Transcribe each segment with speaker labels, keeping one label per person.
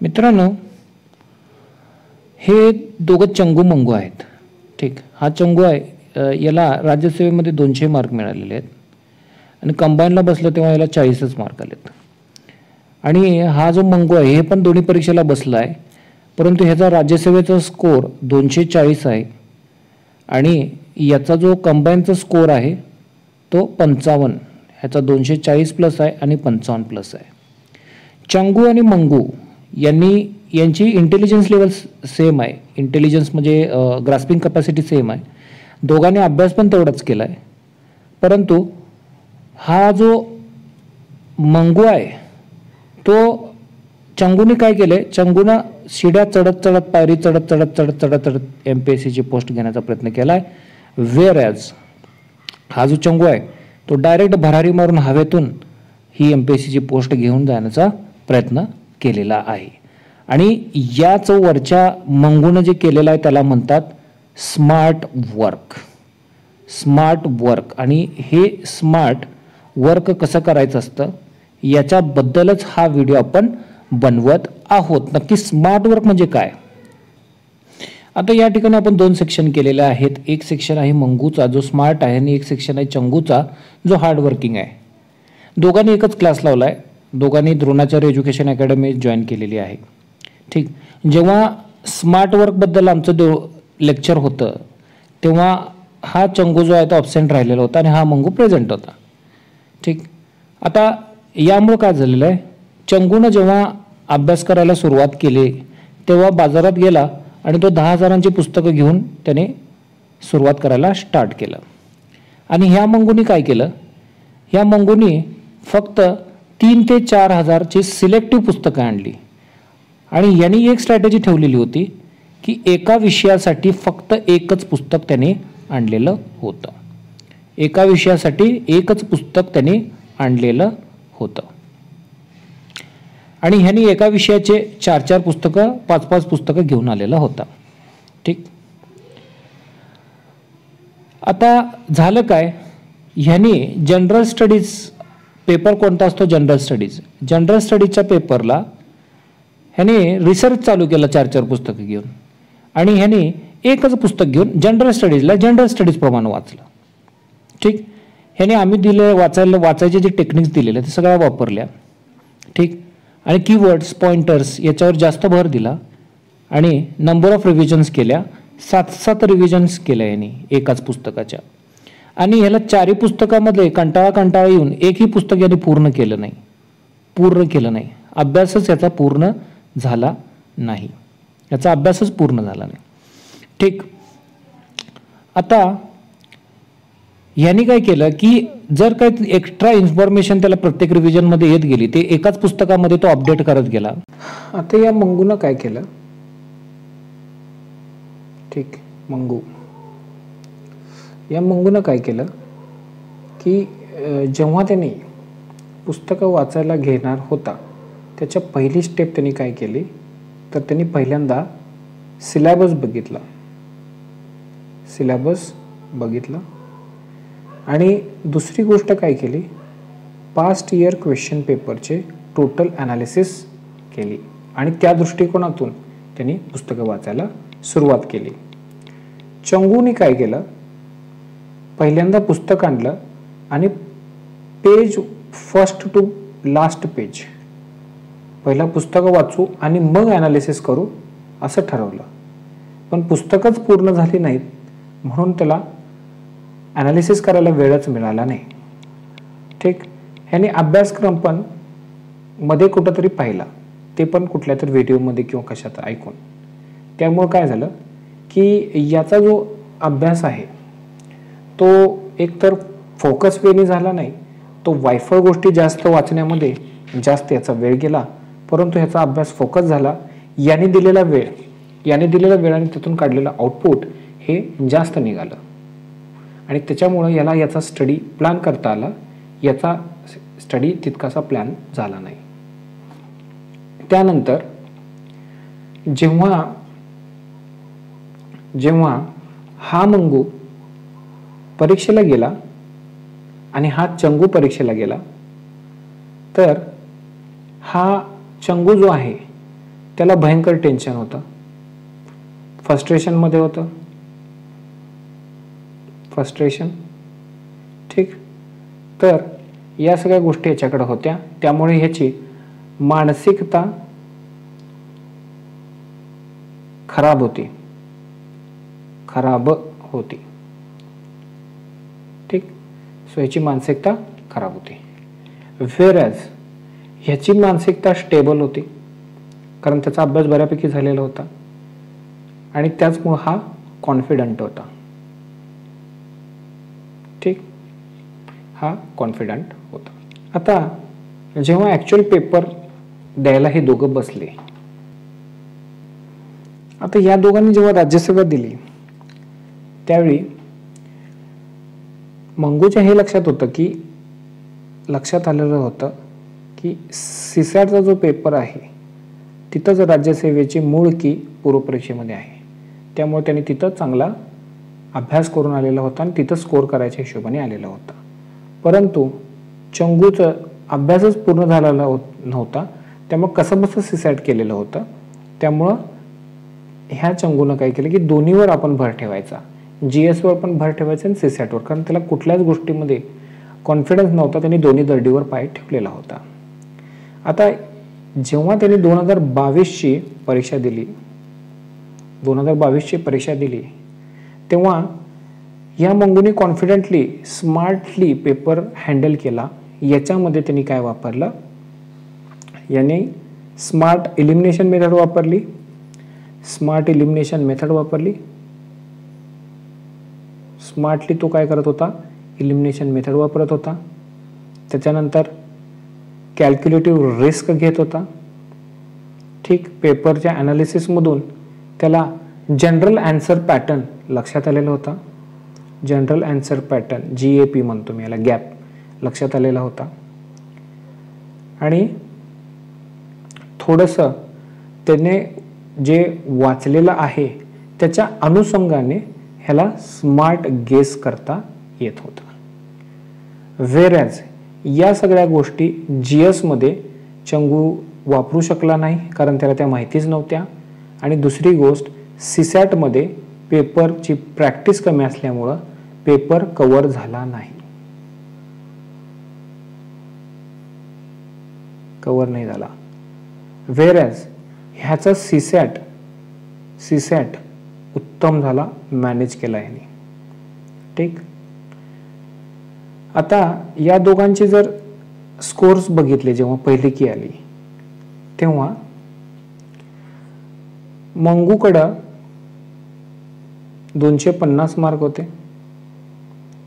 Speaker 1: मित्रांनो, हे दोघं चंगू मंगू आहेत. ठीक, हा चंगू आहे, याला राज्यसेवेमध्ये 200 मार्क मिळालेले आहेत आणि कंबाईनला बसलं तेव्हा याला 40च मार्क आलेत. आणि हा जो मंगू आहे हे पण दोन्ही परीक्षेला बसला आहे, परंतु ह्याचा राज्यसेवेचा स्कोर 240 आहे आणि याचा जो कंबाईनचा स्कोर आहे तो 55. ह्याचा 240 प्लस आहे आणि 55 प्लस आहे. चंगू आणि मंगू यांची इंटेलिजन्स लेवल सेम आहे. इंटेलिजन्स म्हणजे ग्रास्पिंग कॅपॅसिटी सेम आहे. दोघांनी अभ्यास पण तेवढाच केला आहे. परंतु हा जो मंगू आहे तो चंगूने काय केले, चंगूनं शिड्या चढत चढत पायरी चढत चढत चढत चढत चढत MPSCची पोस्ट घेण्याचा प्रयत्न केला आहे. वेअर ॲज हा जो चंगू आहे तो डायरेक्ट भरारी मारून हवेतून ही MPSCची पोस्ट घेऊन जाण्याचा प्रयत्न केलेला आहे. आणि याच वरच्या मंगूनं जे केलेलं आहे त्याला म्हणतात स्मार्ट वर्क. Smart work. आणि हे स्मार्ट वर्क कसं करायचं असतं याच्याबद्दलच हा व्हिडिओ आपण बनवत आहोत. नक्की स्मार्ट वर्क म्हणजे काय? आता या ठिकाणी आपण 2 सेक्शन केलेले आहेत. एक सेक्शन आहे मंगूचा जो स्मार्ट आहे आणि एक सेक्शन आहे चंगूचा जो हार्ड वर्किंग आहे. दोघांनी एकच क्लास लावला आहे. दोघांनी द्रोणाचार्य एज्युकेशन अकॅडमी जॉईन केलेली आहे. ठीक, जेव्हा स्मार्ट वर्कबद्दल आमचं लेक्चर होतं तेव्हा हा चंगू जो आहे तो ॲब्सेंट राहिलेला होता आणि हा मंगू प्रेझेंट होता. ठीक, आता यामुळं काय झालेलं आहे, चंगूनं जेव्हा अभ्यास करायला सुरुवात केली तेव्हा बाजारात गेला आणि तो 10,000ची पुस्तकं घेऊन त्याने सुरुवात करायला स्टार्ट केलं. आणि ह्या मंगूनी काय केलं, ह्या मंगूनी फक्त 3 ते 4,000ची सिलेक्टिव्ह पुस्तकं आणली. आणि यांनी एक स्ट्रॅटेजी ठेवलेली होती की एका विषयासाठी फक्त एकच पुस्तक त्याने आणलेलं होतं. एका विषयासाठी एकच पुस्तक त्याने आणलेलं होतं. आणि ह्यांनी एका विषयाचे 4-4 पुस्तकं 5-5 पुस्तकं घेऊन आलेला होता. ठीक, आता झालं काय, ह्यांनी जनरल स्टडीज पेपर कोणता असतो, जनरल स्टडीज. जनरल स्टडीजच्या पेपरला ह्याने रिसर्च चालू केला 4-4 पुस्तकं घेऊन. आणि ह्याने एकच पुस्तक घेऊन जनरल स्टडीजला जनरल स्टडीज प्रमाणे वाचलं. ठीक, ह्याने आम्ही वाचायचे जे टेक्निक्स दिलेले ते सगळ्या वापरल्या. ठीक, आणि कीवर्ड्स पॉइंटर्स याच्यावर जास्त भर दिला आणि नंबर ऑफ रिव्हिजन्स केल्या. 7 रिव्हिजन्स केल्या यांनी एकाच पुस्तकाच्या. आणि ह्याला 4ही पुस्तकामध्ये कंटाळा येऊन एकही पुस्तक यांनी पूर्ण केलं नाही. अभ्यासच याचा पूर्ण झाला नाही. ठीक, आता यांनी काय केलं की जर काही एक्स्ट्रा इन्फॉर्मेशन त्याला प्रत्येक रिव्हिजनमध्ये येत गेली ते एकाच पुस्तकामध्ये तो अपडेट करत गेला. आता या मंगूनं काय केलं, ठीक, या मंगूनं काय केलं की जेव्हा त्यांनी पुस्तकं वाचायला घेणार होता त्याच्या पहिली स्टेप त्यांनी काय केली तर त्यांनी पहिल्यांदा सिलेबस बघितला आणि दुसरी गोष्ट काय केली, पास्ट इयर क्वेश्चन पेपरचे टोटल ॲनालिसिस केली आणि त्या दृष्टिकोनातून त्यांनी पुस्तकं वाचायला सुरुवात केली. चंगूने काय केलं, पहिल्यांदा पुस्तक आणलं आणि page first to last page पहिला पुस्तकं वाचू आणि मग ॲनालिसिस करू असं ठरवलं. पण पुस्तकच पूर्ण झाली नाहीत म्हणून त्याला ॲनालिसिस करायला वेळच मिळाला नाही. ठीक, ह्याने अभ्यासक्रम पण मध्ये कुठंतरी पाहिला, ते पण कुठल्या तरी व्हिडिओमध्ये किंवा कशात ऐकून. त्यामुळं काय झालं की याचा जो अभ्यास आहे तो एकतर फोकस वेळी झाला नाही, तो वायफळ गोष्टी जास्त वाचण्यामध्ये जास्त याचा वेळ गेला. परंतु ह्याचा अभ्यास फोकस झाला. याने दिलेला वेळ आणि त्यातून काढलेलं आउटपुट हे जास्त निघालं आणि त्याच्यामुळं याचा स्टडी प्लॅन करता आला. याचा स्टडी तितकासा प्लॅन झाला नाही. त्यानंतर जेव्हा हा मंगू परीक्षेला गेला आणि हा चंगू परीक्षेला गेला तर हा चंगू जो आहे त्याला भयंकर टेन्शन होतं, फ्रस्ट्रेशनमध्ये होतं, फ्रस्ट्रेशन, ठीक. तर या सगळ्या गोष्टी याच्याकडे होत्या, त्यामुळे ह्याची मानसिकता खराब होती, ठीक. सो ह्याची मानसिकता खराब होती. व्हेअरएज ह्याची मानसिकता स्टेबल होती, कारण त्याचा अभ्यास बऱ्यापैकी झालेला होता आणि त्याचमुळे हा कॉन्फिडंट होता, ठीक. हा कॉन्फिडंट होता. आता जेव्हा ऍक्च्युअल पेपर द्यायला हे दोघं बसले, आता या दोघांनी जेव्हा राज्यसेवा दिली त्यावेळी मंगूच्या हे लक्षात आलेलं होतं की सीसॅटचा जो पेपर आहे तिथंच राज्यसेवेची मूळ की पूर्वपरीक्षेमध्ये आहे, त्यामुळे त्यांनी तिथं चांगला अभ्यास करून आलेला होता आणि तिथं स्कोर करायच्या हिशोबाने आलेला होता. परंतु चंगूचं अभ्यासच पूर्ण झालेला नव्हता, त्यामुळे कसं बसं सीसॅट केलेलं होतं. त्यामुळं ह्या चंगूनं काय केलं की दोन्हीवर आपण भर ठेवायचा, GS वर पण भर ठेवायचा आणि सीसॅटवर, कारण त्याला कुठल्याच गोष्टीमध्ये कॉन्फिडन्स नव्हता. त्यांनी दोन्ही दर्डीवर पाय ठेवलेला होता. आता जेव्हा त्यांनी 2022ची परीक्षा दिली तेव्हा या मंगूने कॉन्फिडेंटली स्मार्टली पेपर हँडल केला. याच्यामध्ये त्यांनी काय वापरलं, याने स्मार्ट एलिमिनेशन मेथड वापरली. स्मार्टली तो काय करत होता, एलिमिनेशन मेथड वापरत होता. त्याच्यानंतर कॅल्क्युलेटिव्ह रिस्क घेत होता, ठीक. पेपरच्या ॲनालिसिसमधून त्याला जनरल आन्सर पॅटर्न लक्षात आलेला होता. जनरल आन्सर पॅटर्न GAP म्हणतो मी याला, गॅप लक्षात आलेला होता. आणि थोडंसं त्याने जे वाचलेलं आहे त्याच्या अनुषंगाने ह्याला स्मार्ट गेस करता येत होता. व्हेअरएज या सगळ्या गोष्टी GS मध्ये चंगू वापरू शकला नाही, कारण त्याला त्या माहितीच नव्हत्या. आणि दुसरी गोष्ट, सीसॅट मध्ये पेपरची प्रॅक्टिस कमी असल्यामुळं पेपर कव्हर झाला नाही, कव्हर नाही झाला. व्हेअरएज ह्याचा सीसॅट उत्तम झाला, मॅनेज केला याने, ठीक. आता या दोघांचे जर स्कोर्स बघितले, जेव्हा पहिली की आली तेव्हा मंगूकडं 250 मार्क होते.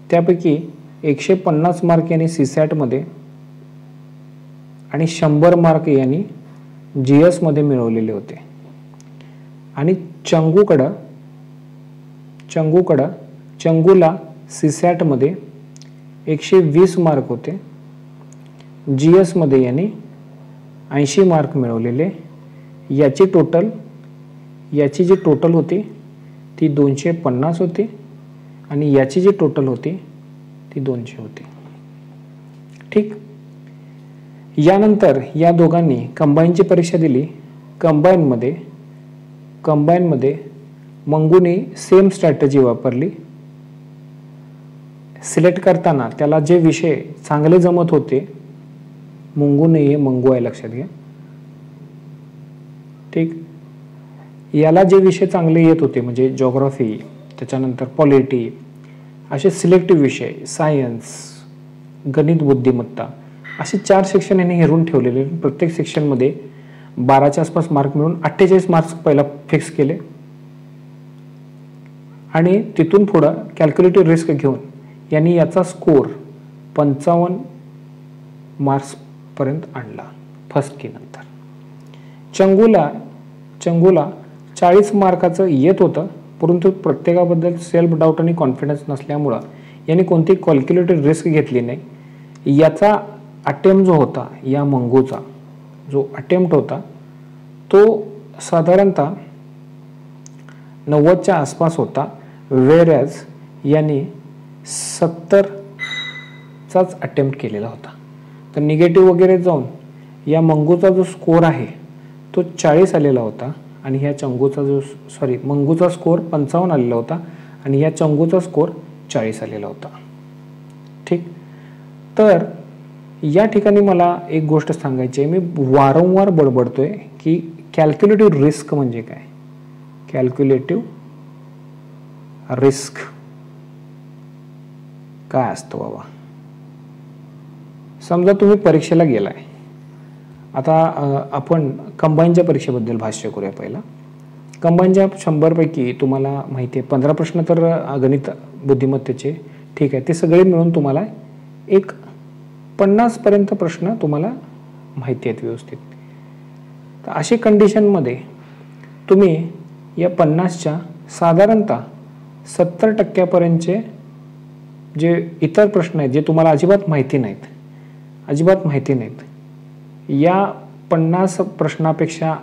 Speaker 1: त्यापैकी 150 मार्क यांनी सीसॅट मध्ये आणि 100 मार्क यांनी GS मध्ये मिळवलेले होते. आणि चंगूला सीसॅट मध्ये 120 मार्क होते, GS मध्ये यांनी 80 मार्क मिळवलेले. याची जी टोटल होती ती 250 होती आणि याची जी टोटल होती ती 200 होती, ठीक. यानंतर या दोघांनी कंबाईनची परीक्षा दिली. कंबाईनमध्ये मंगूने सेम स्ट्रॅटेजी वापरली. सिलेक्ट करताना त्याला जे विषय चांगले जमत होते, मंगू आहे लक्षात घ्या, ठीक. याला जे विषय चांगले येत होते म्हणजे जिओग्राफी, त्याच्यानंतर पॉलिटी, असे सिलेक्टिव्ह विषय, सायन्स, गणित बुद्धिमत्ता, असे 4 सेक्शन यांनी हेरून ठेवलेले. प्रत्येक सेक्शनमध्ये 12च्या आसपास मार्क मिळून 48 मार्क्स पहिला फिक्स केले आणि तिथून पुढं कॅल्क्युलेटिव्ह रिस्क घेऊन यांनी याचा स्कोर 55 मार्क्स पर्यंत आणला फर्स्ट की नंतर. चंगूला 40 मार्काचं येत होतं, परंतु प्रत्येकाबद्दल सेल्फ डाऊट आणि कॉन्फिडन्स नसल्यामुळं यांनी कोणतीही कॅल्क्युलेटेड रिस्क घेतली नाही. याचा अटेम्प्ट जो होता, या मंगूचा जो अटेम्प्ट होता तो साधारणतः 90च्या आसपास होता. व्हेअरएज यांनी 70चाच अटेम्प्ट केलेला होता. तर निगेटिव्ह वगैरे जाऊन या मंगूचा जो स्कोर आहे तो 40 आलेला होता आणि ह्या चंगूचा मंगूचा स्कोर 55 आलेला होता आणि ह्या चंगूचा स्कोर 40 आलेला होता. ठीक, तर या ठिकाणी मला एक गोष्ट सांगायची आहे, मी वारंवार बडबडतोय की कॅल्क्युलेटिव्ह रिस्क म्हणजे काय. कॅल्क्युलेटिव्ह रिस्क काय असतं बाबा. समजा तुम्ही परीक्षेला गेलाय, आता आपण कंबाईनच्या परीक्षेबद्दल भाष्य करूया. पहिला कंबाईनच्या 100 पैकी तुम्हाला माहिती आहे 15 प्रश्न तर गणित बुद्धिमत्तेचे, ठीक आहे, ते सगळे मिळून तुम्हाला एक 50 पर्यंत प्रश्न तुम्हाला माहिती आहेत व्यवस्थित. तर अशी कंडिशनमध्ये तुम्ही या 50च्या साधारणतः 70% जे इतर प्रश्न आहेत जे तुम्हाला अजिबात माहिती नाहीत, या 50 प्रश्नापेक्षा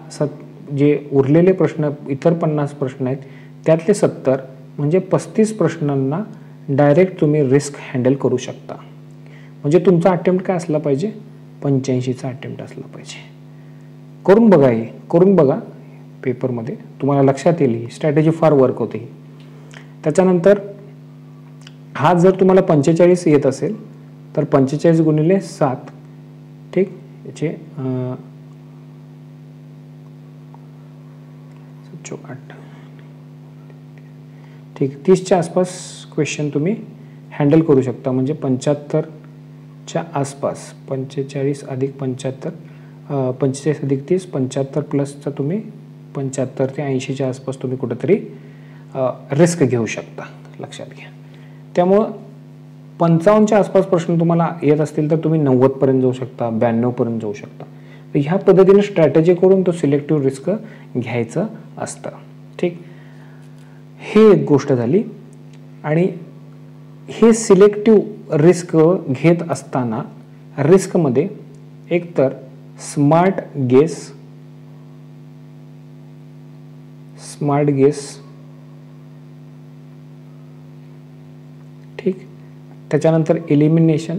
Speaker 1: जे उरलेले प्रश्न इतर 50 प्रश्न आहेत त्यातले 70 म्हणजे 35 प्रश्नांना डायरेक्ट तुम्ही रिस्क हँडल करू शकता. म्हणजे तुमचा अटेम्प्ट काय असला पाहिजे, 85चा अटेम्प्ट असला पाहिजे. करून बघा पेपरमध्ये, तुम्हाला लक्षात येईल ही स्ट्रॅटेजी फार वर्क होते. त्याच्यानंतर हा जर तुम्हाला 45 येत असेल तर 45 गुणिले 7, ठीक, याचे 8, ठीक, 30च्या आसपास क्वेश्चन तुम्ही हँडल करू शकता. म्हणजे 75च्या आसपास, 45 अधिक 75, 45 अधिक 30, 75 प्लसचा तुम्ही 75 ते 80च्या आसपास तुम्ही कुठेतरी रिस्क घेऊ शकता, लक्षात घ्या. त्यामुळं 55च्या आसपास प्रश्न तुम्हाला येत असतील तर तुम्ही 90 पर्यंत जाऊ शकता, 92 पर्यंत जाऊ शकता. तर ह्या पद्धतीने स्ट्रॅटेजी करून तो सिलेक्टिव्ह रिस्क घ्यायचं असतं. ठीक, हे एक गोष्ट झाली. आणि हे सिलेक्टिव्ह रिस्क घेत असताना रिस्कमध्ये एकतर स्मार्ट गेस, ठीक, त्याच्यानंतर एलिमिनेशन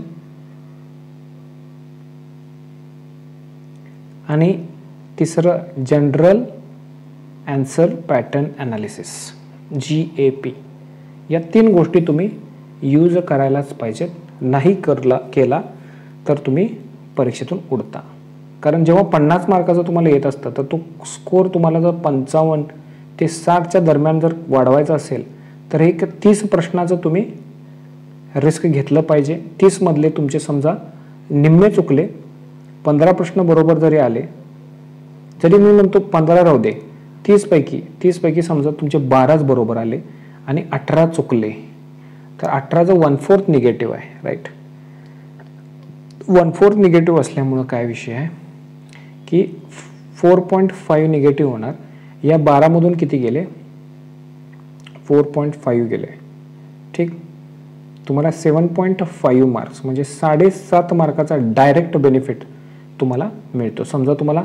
Speaker 1: आणि तिसरं general answer pattern analysis, GAP. या 3 गोष्टी तुम्ही यूज करायलाच पाहिजेत. नाही केला तर तुम्ही परीक्षेतून उडता. कारण जेव्हा 50 मार्काचा तुम्हाला येत असतं तर तो स्कोर तुम्हाला जर 55 ते 60च्या दरम्यान जर वाढवायचा असेल तर एक 30 प्रश्नाचं तुम्ही रिस्क घेतलं पाहिजे. 30 मधले तुमचे समजा निम्मे चुकले, 15 प्रश्न बरोबर जरी आले, जरी मी म्हणतो 15 राहू दे, 30 पैकी समजा तुमचे 12च बरोबर आले आणि 18 चुकले, तर 18चं 1/4 निगेटिव्ह आहे, राईट. 1/4 निगेटिव्ह असल्यामुळं काय विषय आहे की 4.5 निगेटिव्ह होणार. या 12 मधून किती गेले, 4.5 गेले. ठीक, तुम्हाला 7.5 मार्क्स म्हणजे 7.5 मार्काचा डायरेक्ट बेनिफिट तुम्हाला मिळतो. समजा तुम्हाला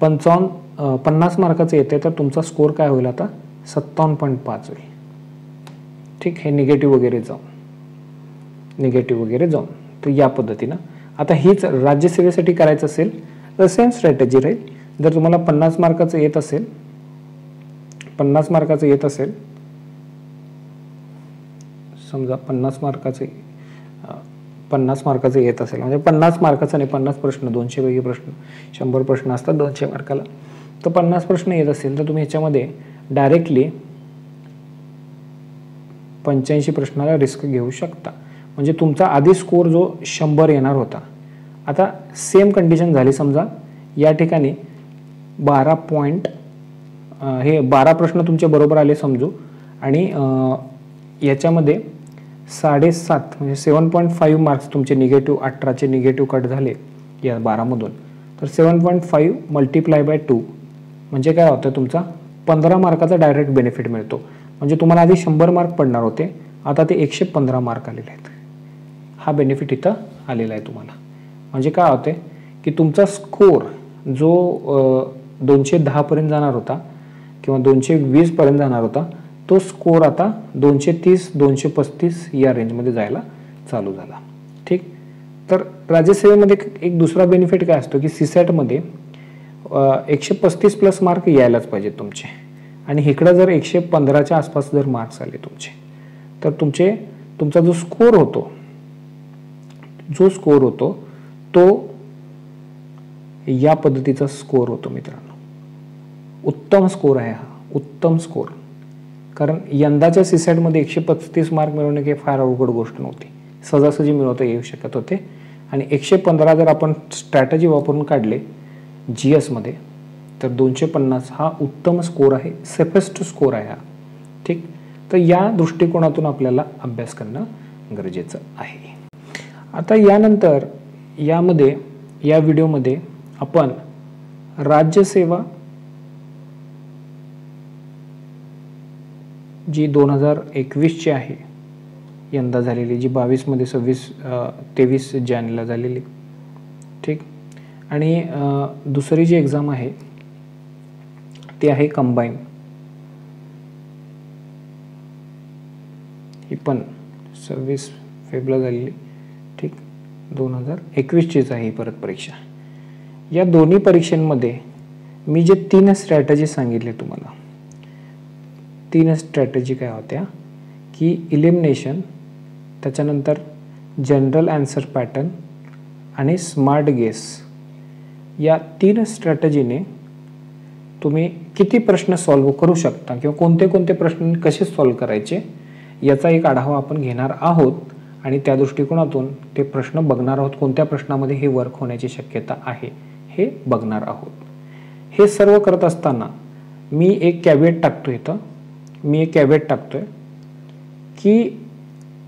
Speaker 1: 50 मार्काचं येते तर तुमचा स्कोर काय होईल आता, 57.5 होईल. ठीक, हे निगेटिव्ह वगैरे जाऊन तर या पद्धतीनं. आता हीच राज्यसेवेसाठी करायचं असेल तर सेम स्ट्रॅटेजी राहील. जर तुम्हाला 50 मार्काचं येत असेल, 50 मार्काचं येत असेल, समजा 50 मार्काचं येत असेल, म्हणजे 50 मार्काचा नाही, 50 प्रश्न, 200 पैकी प्रश्न, 100 प्रश्न असतात 200 मार्काला, तर 50 प्रश्न येत असेल तर तुम्ही ह्याच्यामध्ये डायरेक्टली 85 प्रश्नाला रिस्क घेऊ शकता. म्हणजे तुमचा आधी स्कोर जो 100 येणार होता, आता सेम कंडिशन झाली. समजा या ठिकाणी 12 प्रश्न तुमचे बरोबर आले समजू, आणि याच्यामध्ये 7.5 म्हणजे 7.5 मार्क्स तुमचे निगेटिव्ह, 18चे निगेटिव्ह कट झाले या 12 मधून, तर 7.5 मल्टिप्लाय बाय 2 म्हणजे काय होतं, तुमचा 15 मार्काचा डायरेक्ट बेनिफिट मिळतो. म्हणजे तुम्हाला आधी 100 मार्क पडणार होते, आता ते 115 मार्क आलेले आहेत. हा बेनिफिट इथं आलेला आहे तुम्हाला. म्हणजे काय होते की तुमचा स्कोर जो 210 पर्यंत जाणार होता किंवा 220 पर्यंत जाणार होता, तो स्कोर आता 230, 235 या रेंजमध्ये जायला चालू झाला. ठीक, तर राज्यसेवेमध्ये एक दुसरा बेनिफिट काय असतो की सीसॅटमध्ये 135 प्लस मार्क यायलाच पाहिजेत तुमचे, आणि इकडं जर 115च्या आसपास जर मार्क्स आले तुमचे, तर तुमचा जो स्कोर होतो तो या पद्धतीचा स्कोर होतो मित्रांनो. उत्तम स्कोर आहे हा, उत्तम स्कोर. कारण यंदाच्या सीसॅट मध्ये 135 मार्क मिळवणे काही फार अवघड गोष्ट नव्हती, सहजासहजी मिळवता येऊ शकत होते. आणि 115 जर आपण स्ट्रॅटेजी वापरून काढले GS मध्ये, तर 250 हा उत्तम स्कोर आहे, सेफेस्ट स्कोर आहे हा. ठीक, तर या दृष्टिकोनातून आपल्याला अभ्यास करणं गरजेचं आहे. आता यानंतर या व्हिडिओमध्ये आपण राज्यसेवा जी 2021ची आहे यंदा झालेली, जी 22 मध्ये 23 जानेला झालेली. ठीक, आणि दुसरी जी एक्झाम आहे ती आहे कंबाईन. ही पण 26 फेब्रुवारी झालेली. ठीक, 2021चीच आहे ही परत परीक्षा. या दोन्ही परीक्षांमध्ये मी जे 3 स्ट्रॅटेजी सांगितले तुम्हाला, 3 स्ट्रॅटेजी काय होत्या की इलिमिनेशन, त्याच्यानंतर जनरल आन्सर पॅटर्न आणि स्मार्ट गेस. या 3 स्ट्रॅटेजीने तुम्ही किती प्रश्न सॉल्व्ह करू शकता किंवा कोणते प्रश्न कसे सॉल्व्ह करायचे याचा एक आढावा आपण घेणार आहोत. आणि त्या दृष्टिकोनातून ते प्रश्न बघणार आहोत, कोणत्या प्रश्नामध्ये हे वर्क होण्याची शक्यता आहे हे बघणार आहोत. हे सर्व करत असताना मी एक कॅव्हेट टाकतोय की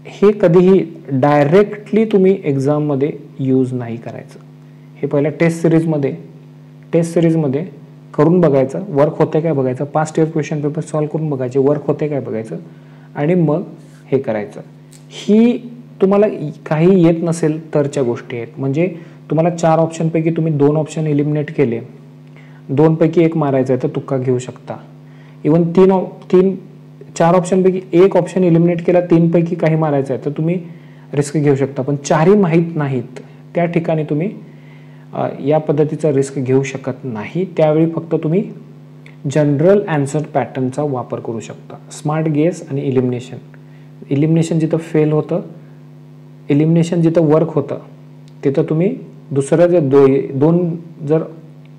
Speaker 1: हे कधीही डायरेक्टली तुम्ही एक्झाममध्ये यूज नाही करायचं. हे पहिला टेस्ट सिरीजमध्ये करून बघायचं, वर्क होते काय बघायचं, past year question paper solve करून बघायचे, वर्क होते काय बघायचं, आणि मग हे करायचं. ही तुम्हाला काही येत नसेल तरच्या गोष्टी आहेत. म्हणजे तुम्हाला 4 ऑप्शनपैकी तुम्ही 2 ऑप्शन एलिमिनेट केले, 2 पैकी 1 मारायचं आहे तर तुक्का घेऊ शकता. इवन 4 ऑप्शनपैकी 1 ऑप्शन एलिमिनेट केला, 3 पैकी काही मारायचं आहे तर तुम्ही रिस्क घेऊ शकता. पण 4ही माहीत नाहीत त्या ठिकाणी तुम्ही या पद्धतीचा रिस्क घेऊ शकत नाही. त्यावेळी फक्त तुम्ही जनरल आन्सर पॅटर्नचा वापर करू शकता. स्मार्ट गेस आणि इलिमिनेशन जिथं फेल होतं, इलिमिनेशन जिथं वर्क होतं, तिथं तुम्ही दुसरं जर 2 जर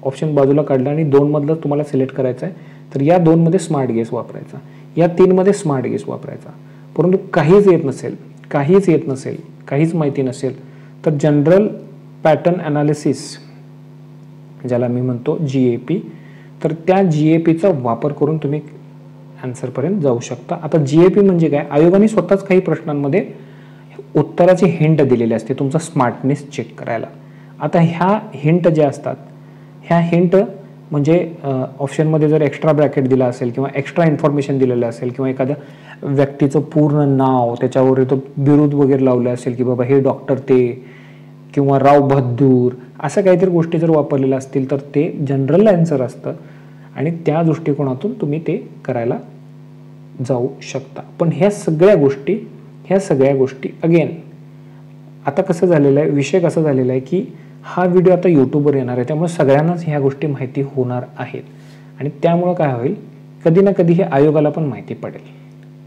Speaker 1: ऑप्शन बाजूला काढला आणि 2 मधलं तुम्हाला सिलेक्ट करायचं आहे तर या 2 मध्ये स्मार्ट गेस वापरायचा, या 3 मध्ये स्मार्ट गेस वापरायचा. परंतु काहीच येत नसेल, काहीच माहिती नसेल तर जनरल पॅटर्न ॲनालिसिस ज्याला मी म्हणतो GAP, तर त्या GAPचा वापर करून तुम्ही आन्सरपर्यंत जाऊ शकता. आता GAP म्हणजे काय, आयोगाने स्वतःच काही प्रश्नांमध्ये उत्तराची हिंट दिलेली असते तुमचा स्मार्टनेस चेक करायला. आता ह्या हिंट ज्या असतात, ह्या हिंट म्हणजे ऑप्शनमध्ये जर एक्स्ट्रा ब्रॅकेट दिला असेल किंवा एक्स्ट्रा इन्फॉर्मेशन दिलेलं असेल किंवा एखाद्या व्यक्तीचं पूर्ण नाव त्याच्यावर तो बिरुद वगैरे लावलं असेल की बाबा हे डॉक्टर ते किंवा राव बहादूर, असं काहीतरी गोष्टी जर वापरलेल्या असतील तर ते जनरल आन्सर असतं आणि त्या दृष्टिकोनातून तुम्ही ते करायला जाऊ शकता. पण ह्या सगळ्या गोष्टी अगेन आता कसं झालेलं आहे, विषय कसा झालेला आहे की हा व्हिडिओ आता यूट्यूबवर येणार आहे, त्यामुळे सगळ्यांनाच ह्या गोष्टी माहिती होणार आहेत आणि त्यामुळं काय होईल, कधी ना कधी हे आयोगाला पण माहिती पडेल.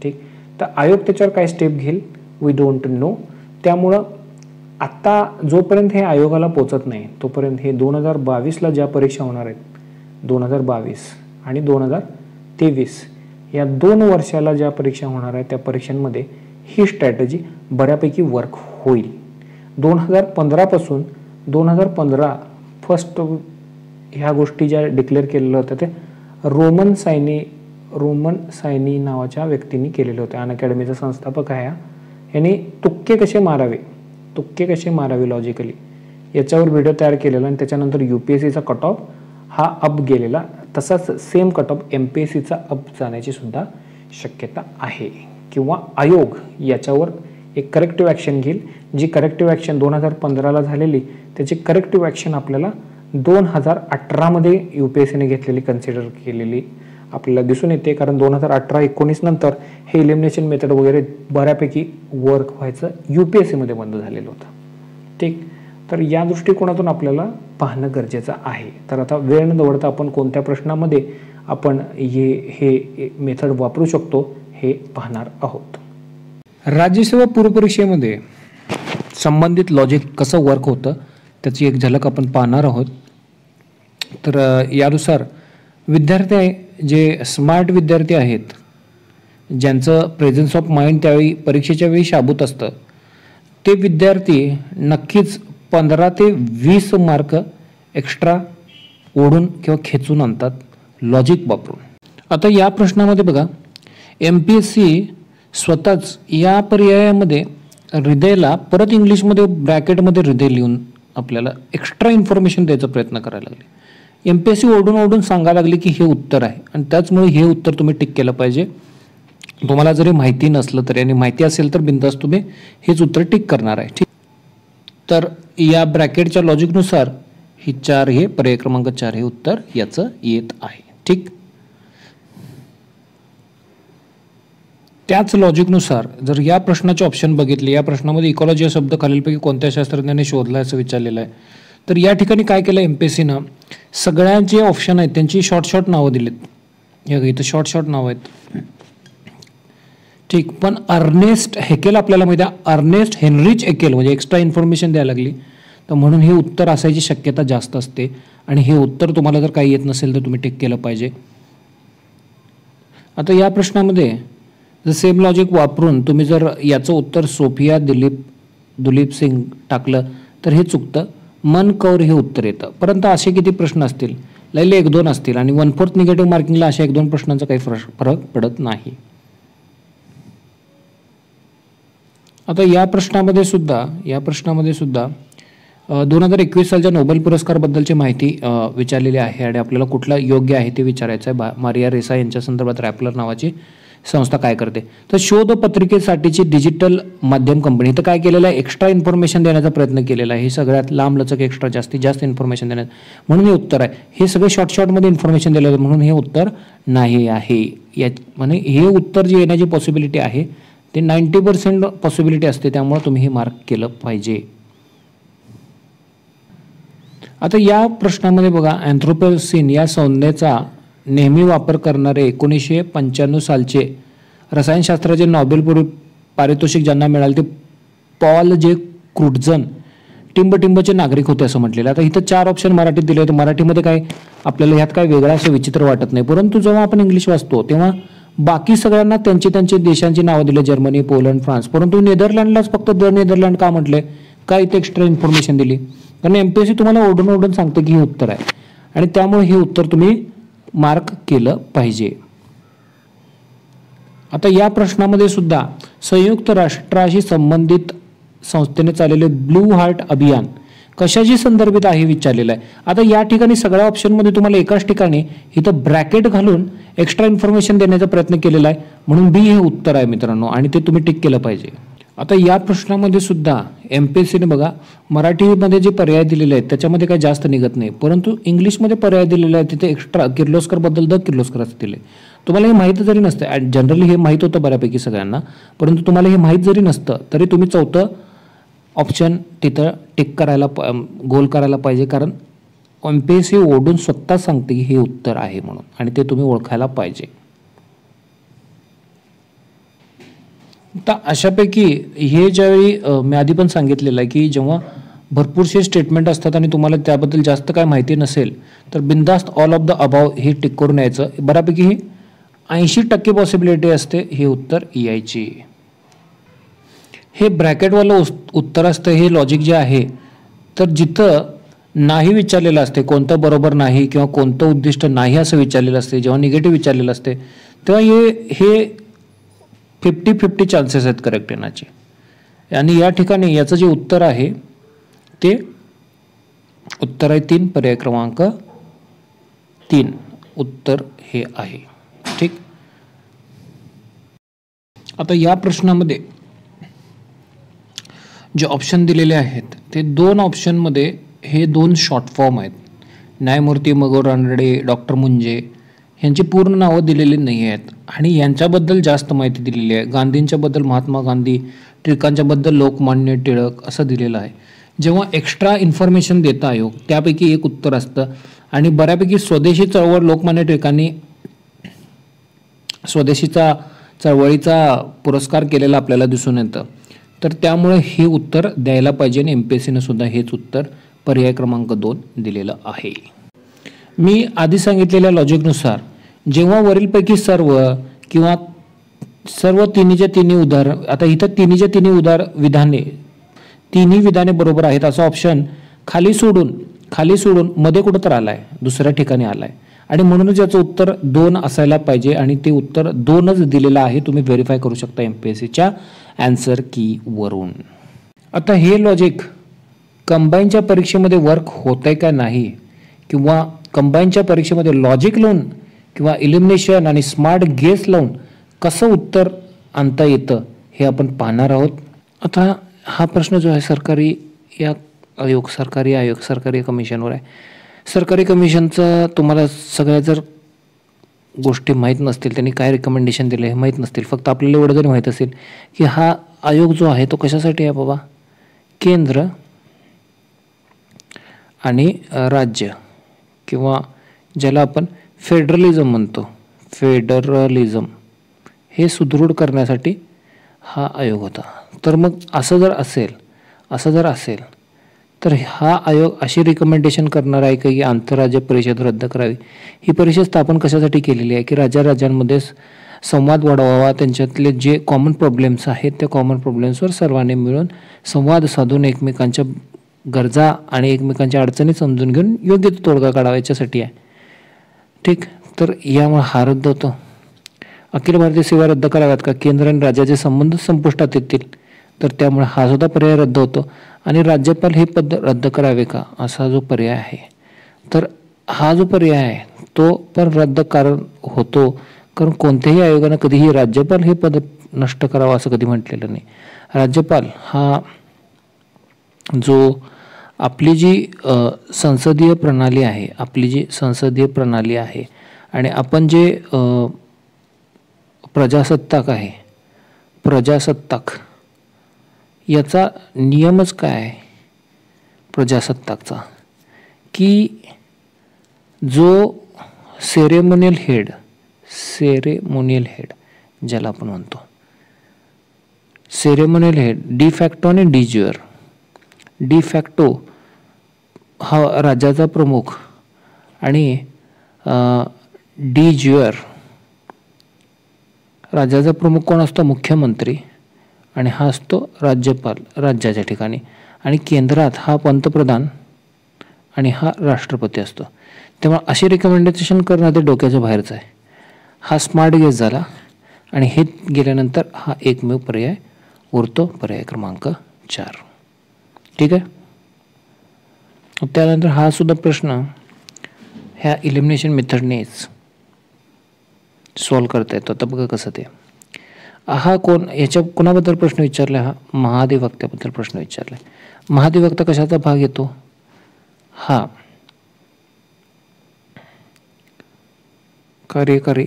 Speaker 1: ठीक, तर आयोग त्याच्यावर काय स्टेप घेईल वी डोंट नो. त्यामुळं आता जोपर्यंत हे आयोगाला पोचत नाही तोपर्यंत हे 2022ला ज्या परीक्षा होणार आहेत, 2022 आणि 2023 या 2 वर्षाला ज्या परीक्षा होणार आहेत त्या परीक्षांमध्ये ही स्ट्रॅटेजी बऱ्यापैकी वर्क होईल. 2015 पासून 2015 फर्स्ट ह्या गोष्टी ज्या डिक्लेअर केलेल्या होत्या ते रोमन सायनी नावाच्या व्यक्तींनी केलेले होते. अनअकॅडमीचा संस्थापक आहे. यांनी तुक्के कसे मारावे लॉजिकली याच्यावर व्हिडिओ तयार केलेला आणि त्याच्यानंतर UPSCचा कट ऑफ हा अप गेलेला, तसाच सेम कट ऑफ MPSCचा अप जाण्याची सुद्धा शक्यता आहे किंवा आयोग याच्यावर एक करेक्टिव्ह ॲक्शन घेईल. जी करेक्टिव्ह ॲक्शन 2015ला झालेली त्याची करेक्टिव्ह ॲक्शन आपल्याला 2018 मध्ये UPSCने घेतलेली कन्सिडर केलेली आपल्याला दिसून येते. कारण 2018-19 नंतर हे इलिमिनेशन मेथड वगैरे बऱ्यापैकी वर्क व्हायचं UPSCमध्ये बंद झालेलं होतं. ठीक, तर या दृष्टिकोनातून आपल्याला पाहणं गरजेचं आहे. तर आता वेळ न दवडता आपण कोणत्या प्रश्नामध्ये आपण हे मेथड वापरू शकतो हे पाहणार आहोत. राज्यसेवा पूर्व परीक्षेमध्ये संबंधित लॉजिक कसं वर्क होतं त्याची एक झलक आपण पाहणार आहोत. तर यानुसार विद्यार्थी आहे जे स्मार्ट विद्यार्थी आहेत, ज्यांचं प्रेझन्स ऑफ माइंड त्यावेळी परीक्षेच्या वेळी शाबूत असतं, ते विद्यार्थी नक्कीच 15 ते 20 मार्क एक्स्ट्रा ओढून किंवा खेचून आणतात लॉजिक वापरून. आता या प्रश्नामध्ये बघा, MPSC स्वतःच या पर्यायामध्ये हृदयला परत इंग्लिशमध्ये ब्रॅकेटमध्ये हृदय लिहून आपल्याला एक्स्ट्रा इन्फॉर्मेशन द्यायचा प्रयत्न करायला लागले. MPSC ओढून सांगायला लागली की हे उत्तर आहे आणि त्याचमुळे हे उत्तर तुम्ही टिक केलं पाहिजे. तुम्हाला जरी माहिती नसलं तरी आणि माहिती असेल तर बिनधास्त तुम्ही हेच उत्तर टिक करणार आहे. ठीक, तर या ब्रॅकेटच्या लॉजिकनुसार ही 4 हे पर्याय क्रमांक 4 हे उत्तर याचं येत आहे. ठीक, त्याच लॉजिकनुसार जर या प्रश्नाचे ऑप्शन बघितले, या प्रश्नामध्ये इकॉलॉजी हा शब्द खालीलपैकी कोणत्या शास्त्रज्ञाने शोधला असं विचारलेलं आहे. तर या ठिकाणी काय केलं MPSCनं, सगळ्या जे ऑप्शन आहेत त्यांची शॉर्ट नावं दिलीत. इथं शॉर्ट नावं आहेत. ठीक, पण अर्नेस्ट हेकेल आपल्याला माहिती आहे, अर्नेस्ट हेनरिच हेकेल म्हणजे एक्स्ट्रा इन्फॉर्मेशन द्यायला लागली, तर म्हणून हे उत्तर असायची शक्यता जास्त असते आणि हे उत्तर तुम्हाला जर काही येत नसेल तर तुम्ही टिक केलं पाहिजे. आता या प्रश्नामध्ये जर सेम लॉजिक वापरून तुम्ही जर याचं उत्तर सोफिया दुलीप सिंग टाकलं तर हे चुकतं. मन कौर हे उत्तर येतं. परंतु असे किती प्रश्न असतील, लैले 1-2 असतील आणि 1/4 निगेटिव्ह मार्किंगला अशा 1-2 प्रश्नांचा काही फरक पडत नाही. आता या प्रश्नामध्ये सुद्धा 2021 सालच्या नोबेल पुरस्काराबद्दलची माहिती विचारलेली आहे आणि आपल्याला कुठला योग्य आहे ते विचारायचं आहे. मारिया रेसा यांच्या संदर्भात रॅपलर नावाची संस्था काय करते, तर शोध पत्रिकेसाठीची डिजिटल माध्यम कंपनी तर काय केलेलं आहे, एक्स्ट्रा इन्फॉर्मेशन देण्याचा प्रयत्न केलेला आहे. हे सगळ्यात लांब लचक एक्स्ट्रा जास्तीत जास्त इन्फॉर्मेशन देण्यात, म्हणून हे उत्तर आहे. हे सगळे शॉर्टमध्ये इन्फॉर्मेशन दिलं म्हणून हे उत्तर नाही आहे. म्हणजे हे उत्तर जे येण्याची पॉसिबिलिटी आहे ते 90% पॉसिबिलिटी असते, त्यामुळे तुम्ही हे मार्क केलं पाहिजे. आता या प्रश्नामध्ये बघा, अँथ्रोपोसेन या संज्ञेचा नेहमी वापर करणारे 1995 सालचे रसायनशास्त्राचे नोबेल पारितोषिक ज्यांना मिळाले ते पॉल जे क्रुटझन टिंबटिंबचे नागरिक होते असं म्हटलेलं. आता इथं 4 ऑप्शन मराठीत दिले होते. मराठीमध्ये काय आपल्याला ह्यात काय वेगळं असं विचित्र वाटत नाही, परंतु जेव्हा आपण इंग्लिश वाचतो तेव्हा बाकी सगळ्यांना त्यांचे देशांची नावं दिले, जर्मनी, पोलंड, फ्रान्स, परंतु नेदरलँडलाच फक्त द नेदरलँड का म्हटले, का इथे एक्स्ट्रा इन्फॉर्मेशन दिली, कारण MPSC तुम्हाला ओढून सांगतं की हे उत्तर आहे आणि त्यामुळे हे उत्तर तुम्ही मार्क केलं पाहिजे. आता या प्रश्नामध्ये सुद्धा संयुक्त राष्ट्राशी संबंधित संस्थेने चाललेले ब्लू हार्ट अभियान कशाशी संदर्भित आहे विचारलेलं आहे. आता या ठिकाणी सगळ्या ऑप्शनमध्ये तुम्हाला एकाच ठिकाणी इथं ब्रॅकेट घालून एक्स्ट्रा इन्फॉर्मेशन देण्याचा प्रयत्न केलेला आहे, म्हणून B हे उत्तर आहे मित्रांनो आणि ते तुम्ही टिक केलं पाहिजे. आता या प्रश्नामध्ये सुद्धा MPSCने बघा मराठीमध्ये जे पर्याय दिलेले आहेत त्याच्यामध्ये काही जास्त निघत नाही, परंतु इंग्लिशमध्ये पर्याय दिलेले आहेत तिथे एक्स्ट्रा किर्लोस्करबद्दल द किर्लोस्कर असं दिले. तुम्हाला हे माहीत जरी नसतं, जनरली हे माहीत होतं बऱ्यापैकी सगळ्यांना, परंतु तुम्हाला हे माहीत जरी नसतं तरी तुम्ही 4थं ऑप्शन तिथं टिक करायला गोल करायला पाहिजे, कारण MPSC ओढून स्वतः सांगते की हे उत्तर आहे म्हणून आणि ते तुम्ही ओळखायला पाहिजे. तर अशापैकी हे ज्यावेळी मी आधी पण सांगितलेलं आहे की जेव्हा भरपूरसे स्टेटमेंट असतात आणि तुम्हाला त्याबद्दल जास्त काय माहिती नसेल तर बिनधास्त ऑल ऑफ द अबाव हे टिक करून यायचं. बऱ्यापैकी ही 80% पॉसिबिलिटी असते हे उत्तर यायची. हे ब्रॅकेटवालं उत्तर असतं हे लॉजिक जे आहे, तर जिथं नाही विचारलेलं असते कोणतं बरोबर नाही किंवा कोणतं उद्दिष्ट नाही असं विचारलेलं असते, जेव्हा निगेटिव्ह विचारलेलं असते तेव्हा हे 50-50 चान्सेस आहेत करेक्ट येण्याचे. आणि या ठिकाणी याचं जे उत्तर आहे ते उत्तर आहे 3, पर्याय क्रमांक 3 उत्तर हे आहे. ठीक, आता या प्रश्नामध्ये जे ऑप्शन दिलेले आहेत ते 2 ऑप्शनमध्ये हे 2 शॉर्ट फॉर्म आहेत. न्यायमूर्ती मगो रानडे, डॉक्टर मुंजे यांची पूर्ण नावं दिलेली नाही आहेत आणि यांच्याबद्दल जास्त माहिती दिलेली आहे. गांधींच्याबद्दल महात्मा गांधी, टिळकांच्याबद्दल लोकमान्य टिळक असं दिलेलं आहे. जेव्हा एक्स्ट्रा इन्फॉर्मेशन देतं आयोग त्यापैकी एक उत्तर असतं. आणि बऱ्यापैकी स्वदेशी चळवळ लोकमान्य टिळकांनी स्वदेशीचा चळवळीचा पुरस्कार केलेला आपल्याला दिसून येतं. तर त्यामुळे हे उत्तर द्यायला पाहिजे आणि MPSCनं सुद्धा हेच उत्तर पर्याय क्रमांक 2 दिलेलं आहे. मी आधी सांगितलेल्या लॉजिकनुसार जेव्हा वरीलपैकी सर्व किंवा सर्व तिन्हीच्या तिन्ही उदाहरण, आता इथं तिन्हीच्या तिन्ही तिन्ही विधाने बरोबर आहेत असं ऑप्शन खाली सोडून मध्ये कुठं तर आलाय, दुसऱ्या ठिकाणी आलाय आणि म्हणूनच याचं उत्तर 2 असायला पाहिजे आणि ते उत्तर 2च दिलेलं आहे. तुम्ही व्हेरीफाय करू शकता MPSCच्या आन्सर की वरून. आता हे लॉजिक कंबाईनच्या परीक्षेमध्ये वर्क होतंय का नाही, किंवा कंबाईनच्या परीक्षेमध्ये लॉजिक लावून किंवा इलिमिनेशन आणि स्मार्ट गेस लावून कसं उत्तर आणता येतं हे आपण पाहणार आहोत. आता हा प्रश्न जो आहे सरकारी कमिशनवर आहे. सरकारी कमिशनचं तुम्हाला सगळ्या जर गोष्टी माहीत नसतील, त्यांनी काय रिकमेंडेशन दिले हे माहीत नसतील, फक्त आपल्याला एवढं जरी माहीत असेल की हा आयोग जो आहे तो कशासाठी आहे बाबा, केंद्र आणि राज्य किंवा ज्याला आपण फेडरलिझम म्हणतो, फेडरलिझम हे सुदृढ करण्यासाठी हा आयोग होता. तर मग असं जर असेल तर हा आयोग अशी रिकमेंडेशन करणार आहे की आंतरराज्य परिषद रद्द करावी. ही परिषद स्थापन कशासाठी केलेली आहे की राज्यांमध्ये संवाद वाढवावा, त्यांच्यातले जे कॉमन प्रॉब्लेम्स आहेत त्या कॉमन प्रॉब्लेम्सवर सर्वांनी मिळून संवाद साधून एकमेकांच्या गरजा आणि एकमेकांच्या अडचणी समजून घेऊन योग्य तोडगा काढावा याच्यासाठी आहे. ठीक, तर यामुळे हा रद्द होतो. अखिल भारतीय सेवा रद्द कराव्यात का, केंद्र आणि राज्याचे संबंध संपुष्टात येतील, तर त्यामुळे हा सुद्धा पर्याय रद्द होतो. आणि राज्यपाल हे पद रद्द करावे का असा जो पर्याय आहे, तर हा जो पर्याय आहे तो पण रद्द होतो, कारण कोणत्याही आयोगानं कधीही राज्यपाल हे पद नष्ट करावं असं कधी म्हटलेलं नाही. राज्यपाल हा जो आपली जी संसदीय प्रणाली आहे आणि आपण जे प्रजासत्ताक याचा नियमच काय आहे प्रजासत्ताकचा, की जो सेरेमोनियल हेड ज्याला आपण म्हणतो सेरेमोनियल हेड, डिफॅक्टो आणि डिज्युअर. डिफॅक्टो हा राज्याचा प्रमुख आणि डिज्युअर राज्याचा प्रमुख कोण असतो, मुख्यमंत्री, आणि हा असतो राज्यपाल राज्याच्या ठिकाणी, आणि केंद्रात हा पंतप्रधान आणि हा राष्ट्रपती असतो. त्यामुळे असे रिकमेंडेशन करणं ते डोक्याच्या बाहेरचं आहे. हा स्मार्ट गेस झाला आणि हे गेल्यानंतर हा एकमेव पर्याय उरतो, पर्याय क्रमांक 4. ठीक आहे. त्यानंतर हा सुद्धा प्रश्न ह्या इलिमिनेशन मेथडनेच सॉल्व करता येतो. आता बघा कसं ते. हा याच्या कोणाबद्दल प्रश्न विचारला, हा महाधिवक्त्याबद्दल प्रश्न विचारला. महाधिवक्ता कशाचा भाग येतो, हा कार्यकारी,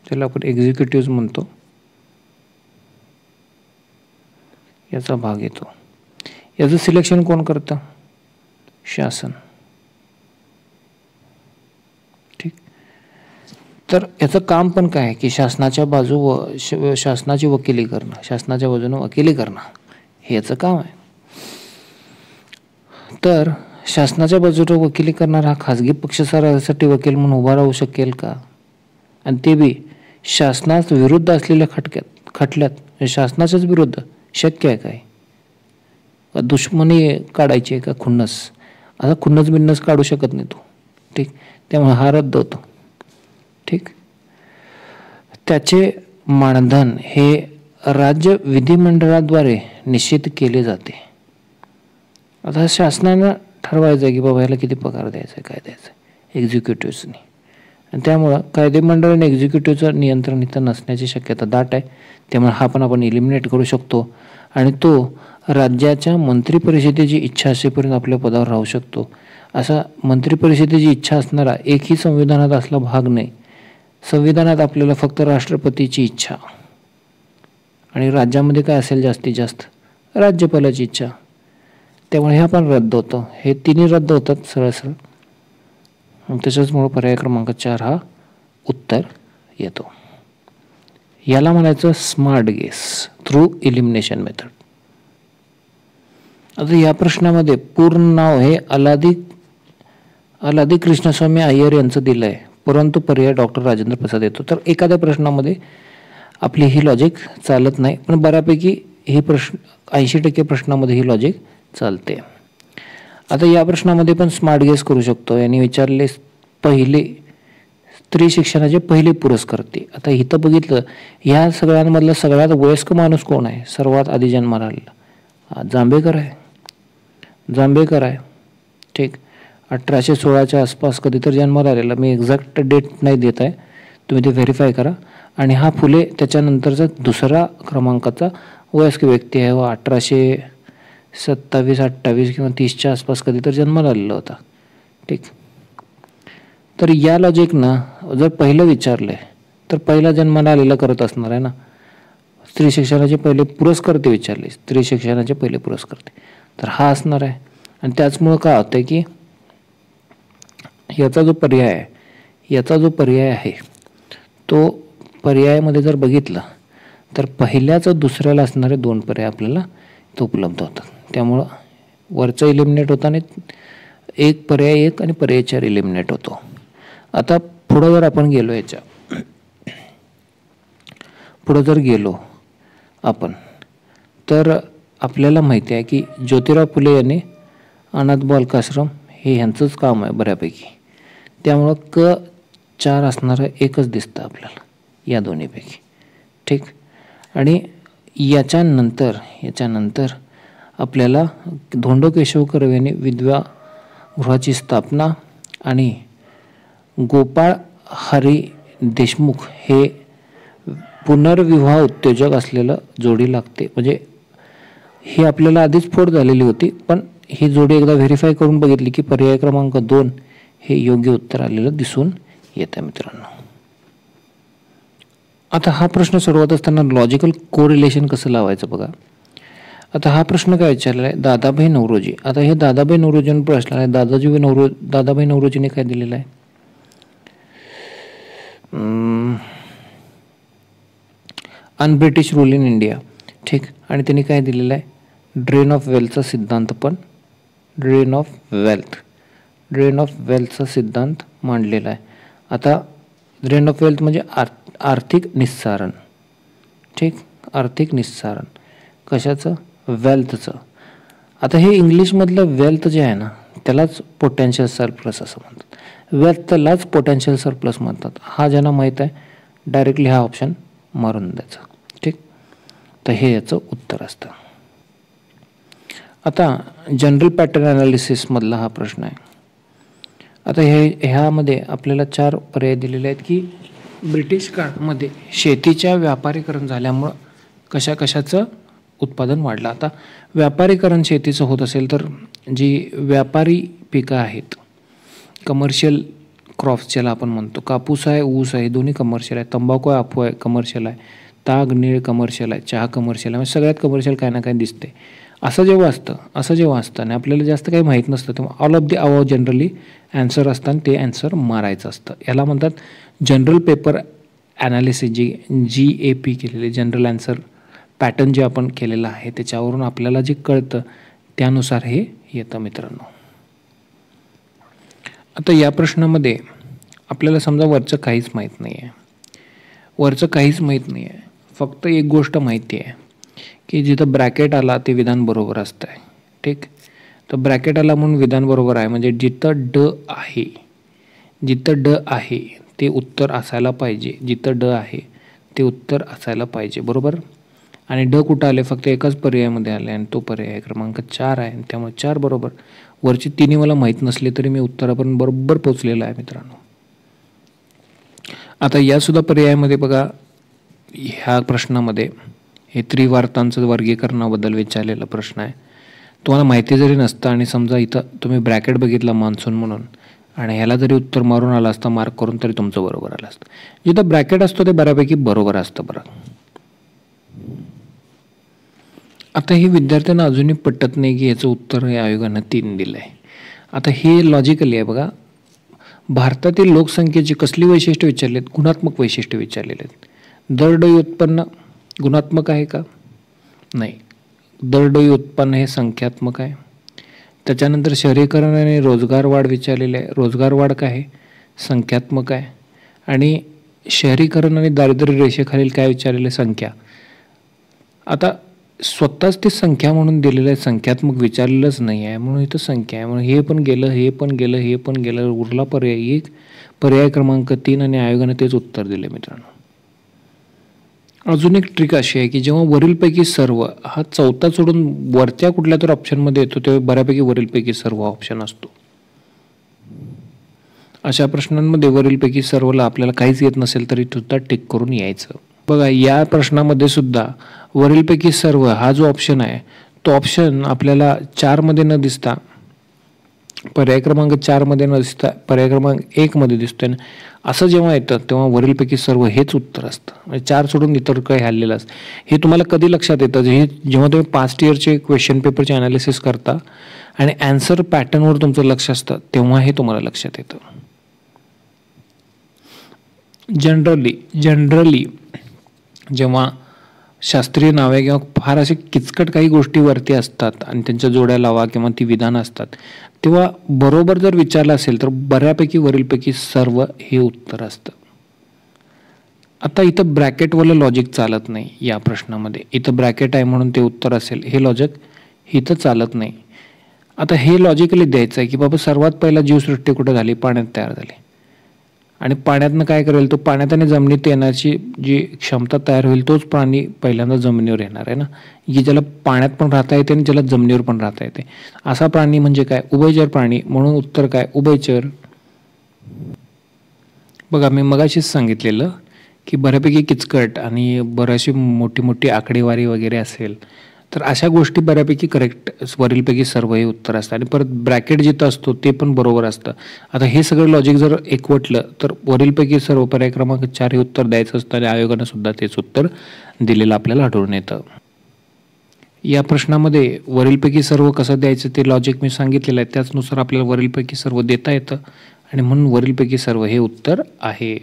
Speaker 1: त्याला आपण एक्झिक्युटिव्ह म्हणतो, याचा भाग येतो. याचं सिलेक्शन कोण करतं, शासन. ठीक, तर याचं काम पण काय आहे की शासनाच्या शासनाची वकिली करणं, शासनाच्या बाजूने वकिली करणं हे याचं काम आहे. तर शासनाच्या बाजूने वकिली करणारा हा खाजगी पक्षकारासाठी वकील म्हणून उभा राहू शकेल का, आणि ते बी शासनास विरुद्ध असलेल्या खटल्यात शासनाच्याच विरुद्ध शक्य आहे काय, दुश्मनी काढायची आहे का, खुन्नस, आता खुन्नस बिन्नस काढू शकत नाही तो. ठीक, त्यामुळे हा रद्द होतो. ठीक, त्याचे मानधन हे राज्य विधिमंडळाद्वारे निश्चित केले जाते. आता शासनानं ठरवायचं आहे की बाबा ह्याला किती पगार द्यायचा आहे, काय द्यायचं आहे एक्झिक्युटिव्हनी, आणि त्यामुळं कायदेमंडळ आणि एक्झिक्युटिव्हचं नियंत्रण इथं नसण्याची शक्यता दाट आहे. त्यामुळे हा पण आपण इलिमिनेट करू शकतो आणि तो राज्याच्या मंत्रिपरिषदेची इच्छा असेपर्यंत आपल्या पदावर राहू शकतो. असा मंत्रिपरिषदेची इच्छा असणारा एकही संविधानात असला भाग नाही. संविधानात आपल्याला फक्त राष्ट्रपतीची इच्छा, आणि राज्यामध्ये काय असेल जास्तीत जास्त राज्यपालाची इच्छा, त्यामुळे ह्या पण रद्द होतं. हे तिन्ही रद्द होतात सरळ सरळ. त्याच्याचमुळं पर्याय क्रमांक 4 हा उत्तर येतो. याला म्हणायचं smart guess through elimination method. आता या प्रश्नामध्ये पूर्ण नाव हे अलादी कृष्णस्वामी अय्यर यांचं दिलं आहे, परंतु पर्याय डॉक्टर राजेंद्र प्रसाद येतो. तर एखाद्या प्रश्नामध्ये आपली ही लॉजिक चालत नाही, पण बऱ्यापैकी हे प्रश्न 80% प्रश्नामध्ये ही लॉजिक चालते. आता या प्रश्नामध्ये पण स्मार्ट गेस करू शकतो. यांनी विचारले पहिले स्त्री शिक्षणाचे पहिले पुरस्कर्ते. आता इथं बघितलं ह्या सगळ्यांमधलं सगळ्यात वयस्क माणूस कोण आहे? सर्वात आधी जन्माला आलेला जांभेकर आहे. ठीक. 1816च्या आसपास कधीतरी जन्माला आलेला. मी एक्झॅक्ट डेट नाही देत आहे, तुम्ही ते व्हेरीफाय करा. आणि हा फुले त्याच्यानंतरचा दुसरा क्रमांकाचा वयस्क व्यक्ती आहे व 1827, 28 किंवा 30च्या आसपास कधीतरी जन्माला आलेला होता. ठीक. तर या लॉजिकनं जर पहिलं विचारलंय तर पहिला जन्माला आलेला करत असणार आहे ना. स्त्री शिक्षणाचे पहिले पुरस्कर्ते विचारले, स्त्री शिक्षणाचे पहिले पुरस्कर्ते, तर हा असणार आहे. आणि त्याचमुळं काय होतंय की याचा जो पर्याय आहे तो पर्यायामध्ये जर बघितलं तर पहिल्याच दुसऱ्याला असणारे 2 पर्याय आपल्याला तो उपलब्ध होतात. त्यामुळं वरचं इलिमिनेट होताना एक पर्याय 1 आणि पर्याय 4 इलिमिनेट होतो. आता पुढं जर आपण गेलो आपण तर आपल्याला माहिती आहे की ज्योतिराव फुले यांनी अनाथ बालकाश्रम हे ह्यांचंच काम आहे बऱ्यापैकी. त्यामुळं क4 असणारं एकच दिसतं आपल्याला या दोन्हीपैकी. ठीक. आणि याच्यानंतर आपल्याला धोंडो केशव कर्वे यांनी विधवा गृहाची स्थापना आणि गोपाळ हरी देशमुख हे पुनर्विवाह उद्योजक असलेलं जोडी लागते. म्हणजे ही आपल्याला आधीच फोड झालेली होती, पण ही जोडी एकदा व्हेरीफाय करून बघितली की पर्याय क्रमांक 2 हे योग्य उत्तर आलेलं दिसून येतं मित्रांनो. आता हा प्रश्न सोडवत असताना लॉजिकल कोरिलेशन कसं लावायचं बघा. आता हा प्रश्न काय विचारलेला आहे? दादाभाई नौरोजी. आता हे दादाभाई नौरोजींवर प्रश्न आहे. दादाभाई नौरोजीने काय दिलेलं आहे? Un British rule in India. ठीक. आणि त्यांनी काय दिलेलं आहे? ड्रेन ऑफ वेल्थचा सिद्धांत पण ड्रेन ऑफ वेल्थचा सिद्धांत मांडलेला आहे. आता ड्रेन ऑफ वेल्थ म्हणजे आर्थिक निस्सारण. ठीक. आर्थिक निस्सारण कशाचं? वेल्थचं. आता हे इंग्लिशमधलं वेल्थ जे आहे ना त्यालाच पोटेन्शियल सरप्लस असं म्हणतात. वेल्थलाच पोटेन्शियल सरप्लस म्हणतात. हा ज्यांना माहीत आहे डायरेक्टली हा ऑप्शन मारून द्यायचा. ठीक. तर हे याचं उत्तर असतं. आता जनरल पॅटर्न ॲनालिसिसमधला हा प्रश्न आहे. आता ह्यामध्ये आपल्याला 4 पर्याय दिलेले आहेत की ब्रिटिश काळामध्ये शेतीच्या व्यापारीकरण झाल्यामुळं कशाचं उत्पादन वाढलं. आता व्यापारीकरण शेतीचं होत असेल तर जी व्यापारी पिकं आहेत, कमर्शियल क्रॉप्स ज्याला आपण म्हणतो, कापूस आहे, ऊस आहे, दोन्ही कमर्शियल आहे, तंबाखू आहे, अफवा आहे, कमर्शियल आहे, ताग नीळ कमर्शियल आहे, चहा कमर्शियल आहे, म्हणजे सगळ्यात कमर्शियल काय ना काय दिसते. असं जेव्हा असतं आणि आपल्याला जास्त काही माहीत नसतं तेव्हा all of the above generally answer असतं ते ॲन्सर मारायचं असतं. याला म्हणतात जनरल पेपर ॲनालिसिस. GAP केलेले जनरल ॲन्सर पॅटर्न जे आपण केलेलं आहे त्याच्यावरून आपल्याला जे कळतं त्यानुसार हे येतं मित्रांनो. आता या प्रश्नामध्ये आपल्याला समजा वरचं काहीच माहीत नाही आहे, फक्त एक गोष्ट माहिती आहे की जिथं ब्रॅकेट आला ते विधान बरोबर असतं आहे. ठीक. तर ब्रॅकेट आला म्हणून विधान बरोबर आहे, म्हणजे जिथं ड आहे ते उत्तर असायला पाहिजे. जिथं ड आहे ते उत्तर असायला पाहिजे. बरोबर. आणि ड कुठं आले? फक्त एकाच पर्यायामध्ये आले आणि तो पर्याय क्रमांक 4 आहे. त्यामुळे 4 बरोबर. वरची तिन्ही मला माहीत नसले तरी मी उत्तरापर्यंत बरोबर पोचलेला आहे मित्रांनो. आता यासुद्धा पर्यायामध्ये बघा ह्या प्रश्नामध्ये हे त्रिवार्तांचं वर्गीकरणाबद्दल विचारलेला प्रश्न आहे. तुम्हाला माहिती जरी नसतं आणि समजा इथं तुम्ही ब्रॅकेट बघितला मान्सून म्हणून आणि ह्याला जरी उत्तर मारून आलं असतं मार्क करून तरी तुमचं बरोबर आलं असतं. जिथं ब्रॅकेट असतो ते बऱ्यापैकी बरोबर असतं. बरं. आता हे विद्यार्थ्यांना अजूनही पटत नाही की याचं उत्तर या आयोगानं 3 दिलं आहे. आता हे लॉजिकली आहे बघा. भारतातील लोकसंख्येची कसली वैशिष्ट्य विचारली आहेत? गुणात्मक वैशिष्ट्य विचारलेले आहेत. दरडोई उत्पन्न गुणात्मक आहे का? नाही. दरडोई उत्पन्न हे संख्यात्मक आहे. त्याच्यानंतर शहरीकरण आणि रोजगार वाढ विचारलेले आहे. रोजगार वाढ काय आहे? संख्यात्मक आहे. आणि शहरीकरण आणि दारिद्र्य रेषेखालील काय विचारलेले? संख्या. आता स्वतःच ती संख्या म्हणून दिलेलं आहे, संख्यात्मक विचारलेलंच नाही आहे म्हणून इथं संख्या आहे. म्हणून हे पण गेलं, हे पण गेलं, हे पण गेलं. उरला पर्याय एक, पर्याय क्रमांक 3 आणि आयोगाने तेच उत्तर दिले मित्रांनो. अजून एक ट्रिक अशी आहे की जेव्हा वरीलपैकी सर्व हा चौथा सोडून वरच्या कुठल्या तर ऑप्शनमध्ये येतो तेव्हा बऱ्यापैकी वरीलपैकी सर्व ऑप्शन असतो. अशा प्रश्नांमध्ये वरीलपैकी सर्वला आपल्याला काहीच येत नसेल तरी सुद्धा टिक करून यायचं. बघा या प्रश्नामध्ये सुद्धा वरीलपैकी सर्व हा जो ऑप्शन आहे तो ऑप्शन आपल्याला 4 मध्ये न दिसता, पर्याय क्रमांक 4 मध्ये न दिसता पर्याय क्रमांक 1 मध्ये दिसतोय. असं जेव्हा येतं तेव्हा वरीलपैकी सर्व हेच उत्तर असतं. म्हणजे 4 सोडून इतर काही हल्लेलं असतं. हे तुम्हाला कधी लक्षात येतं? हे जेव्हा तुम्ही पास्ट इयरचे क्वेश्चन पेपरचे ॲनालिसिस करता आणि ॲन्सर पॅटर्नवर तुमचं लक्ष असतं तेव्हा हे तुम्हाला लक्षात येतं. जनरली जेव्हा शास्त्रीय नावे किंवा फार असे किचकट काही गोष्टी वरती असतात आणि त्यांच्या जोड्या लावा किंवा ती विधानं असतात तेव्हा बरोबर जर विचारलं असेल तर बऱ्यापैकी वरीलपैकी सर्व हे उत्तर असतं. आता इथं ब्रॅकेटवालं लॉजिक चालत नाही या प्रश्नामध्ये. इथं ब्रॅकेट आहे म्हणून ते उत्तर असेल हे लॉजिक इथं चालत नाही. आता हे लॉजिकली द्यायचं आहे की बाबा सर्वात पहिला जीवसृष्टी कुठं झाली? पाण्यात तयार झाली. आणि पाण्यातनं काय करेल? तो पाण्यात आणि जमिनीत येण्याची जी क्षमता तयार होईल तोच प्राणी पहिल्यांदा जमिनीवर येणार आहे ना, की ज्याला पाण्यात पण राहता येते आणि ज्याला जमिनीवर पण राहता येते. असा प्राणी म्हणजे काय? उभयचर प्राणी. म्हणून उत्तर काय? उभयचर. बघा मी मगाशीच सांगितलेलं की बऱ्यापैकी किचकट आणि बऱ्याचशी मोठी मोठी आकडेवारी वगैरे असेल तर अशा गोष्टी बऱ्यापैकी करेक्ट वरीलपैकी सर्व हे उत्तर असतं. आणि परत ब्रॅकेट जिथं असतो ते पण बरोबर असतं. आता हे सगळं लॉजिक जर एकवटलं तर वरीलपैकी सर्व पर्याय क्रमांक 4 हे उत्तर द्यायचं असतं आणि आयोगानं सुद्धा तेच उत्तर दिलेलं आपल्याला आढळून येतं. या प्रश्नामध्ये वरीलपैकी सर्व कसं द्यायचं ते लॉजिक मी सांगितलेलं आहे. त्याचनुसार आपल्याला वरीलपैकी सर्व देता येतं आणि म्हणून वरीलपैकी सर्व हे उत्तर आहे.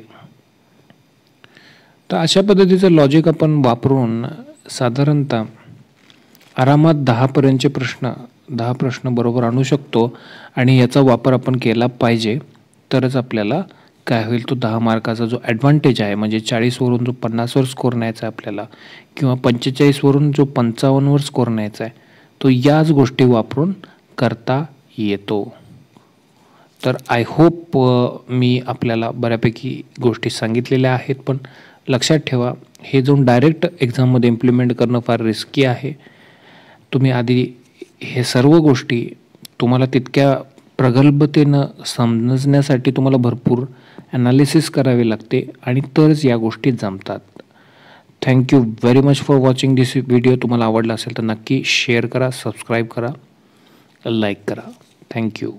Speaker 1: तर अशा पद्धतीचं लॉजिक आपण वापरून साधारणतः आरामात 10 प्रश्न बरोबर आणू शकतो. आणि याचा वापर आपण केला पाहिजे तरच आपल्याला काय होईल? तो 10 मार्काचा जो ॲडव्हान्टेज आहे म्हणजे 40वरून जो 50वर स्कोर न्यायचा आहे आपल्याला किंवा 45वरून जो 55वर स्कोर न्यायचा आहे तो याच गोष्टी वापरून करता येतो. तर आय होप मी आपल्याला बऱ्यापैकी गोष्टी सांगितलेल्या आहेत. पण लक्षात ठेवा हे जाऊन डायरेक्ट एक्झाममध्ये इम्प्लिमेंट करणं फार रिस्की आहे. तुम्ही आधी हे सर्व गोष्टी तुम्हाला तितक्या प्रगल्भतेनं समजण्यासाठी तुम्हाला भरपूर ॲनालिसिस करावे लागते आणि तरच या गोष्टी जमतात. Thank you very much for watching this video. तुम्हाला आवडला असेल तर नक्की शेअर करा, सबस्क्राईब करा, लाईक करा. थँक्यू.